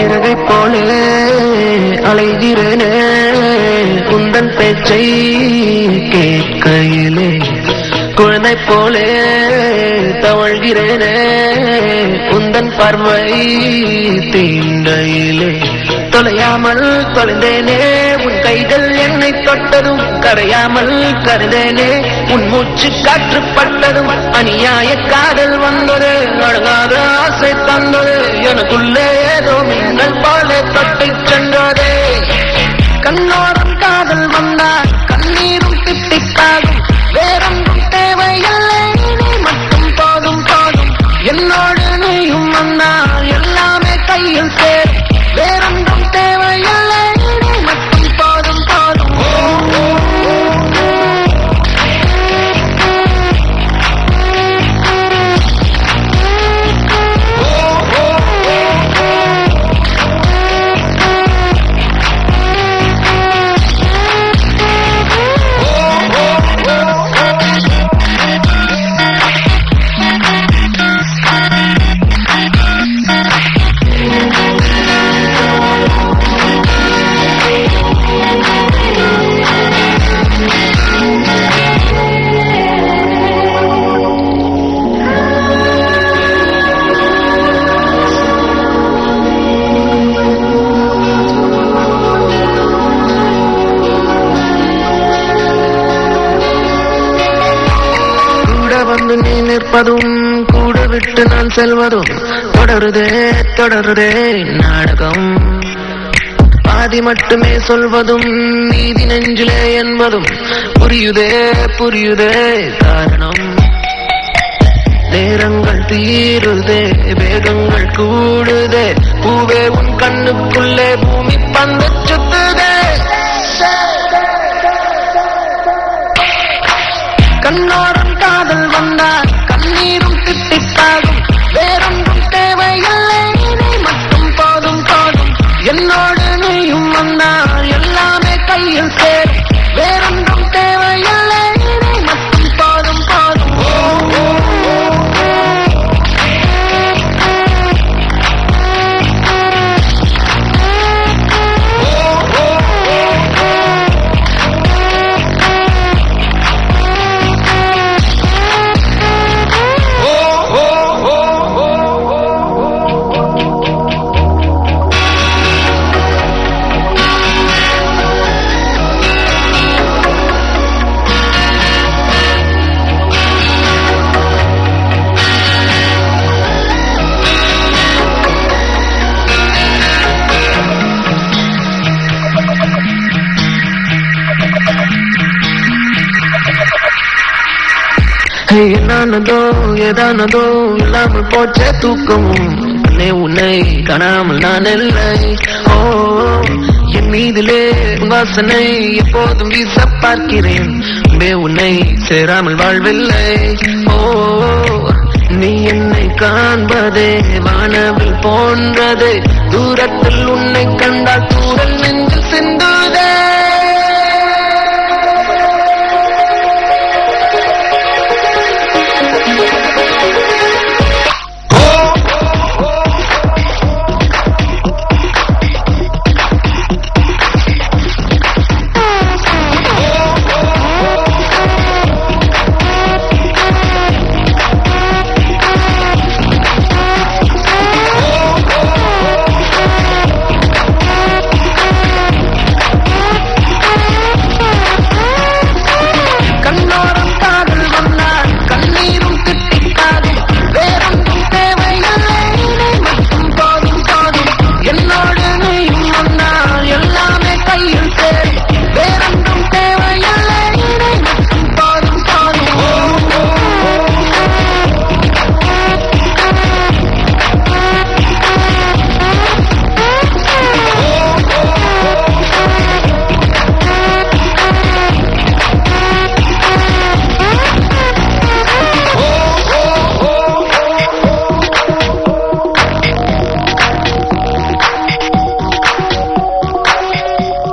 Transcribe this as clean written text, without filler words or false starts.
இறகை போலே அலைகிறேனே உந்தன் பேச்சை கேட்கையிலே குழந்தை போலே தவழ்கிறேனே உந்தன் பார்வை தீண்டையிலே தொலையாமல் தொலைந்தேனே உன் கைகள் என்னை தொட்டதும் கரையாமல் கருதேனே உன் மூச்சு காற்றுப்பட்டதும் அநியாய காதல் வந்தது அழகாத ஆசை தந்தது எனக்குள்ளே ஏதோ மின்னல் போல தொட்டை சென்றதே கண்ணோரம் காதல் வந்தால் கண்ணீரும் திட்டிக்காகும் வேறொன்றும் தேவையில்லை நீ மட்டும் போதும் போதும் என்னோடு நீயும் வந்தால் எல்லாமே கையில் சேரும் வேறொன்றும் தேவையில்லை நீ மட்டும் போதும் போதும் நீ நிற்பதும் கூட விட்டு நான் செல்வதும் தொடருதே நாடகம் பாதி மட்டுமே சொல்வதும் நீதி நெஞ்சிலே என்பதும் புரியுதே காரணம் நேரங்கள் தீருதே வேகங்கள் கூடுதே பூவே உன் கண்ணுக்குள்ளே பூமி பந்து சுத்துதே கண்ணோரம் காதல் வந்தால் கண்ணீரும் திட்டிக்காகும் வேறொன்றும் தேவையில்லை நீ மட்டும் போதும் போதும் என்னோடு நீயும் வந்தால் எல்லாமே கையில் சேரும் வேறொன்றும் தேவையில்லை நீ மட்டும் போதும் போதும் என்னானதோ ஏதானதோ இல்லாமல் போச்சே தூக்கமும் உன்னை காணாமல் நான் இல்லை ஓ என் மீதிலே வாசனை எப்போதும் வீச பார்க்கிறேன் உன்னை சேராமல் வாழ்வில்லை ஓ நீ என்னை காண்பதே வானவில் போன்றதே தூரத்தில் உன்னை கண்டால் தூரல் நெஞ்சில் சிந்துதே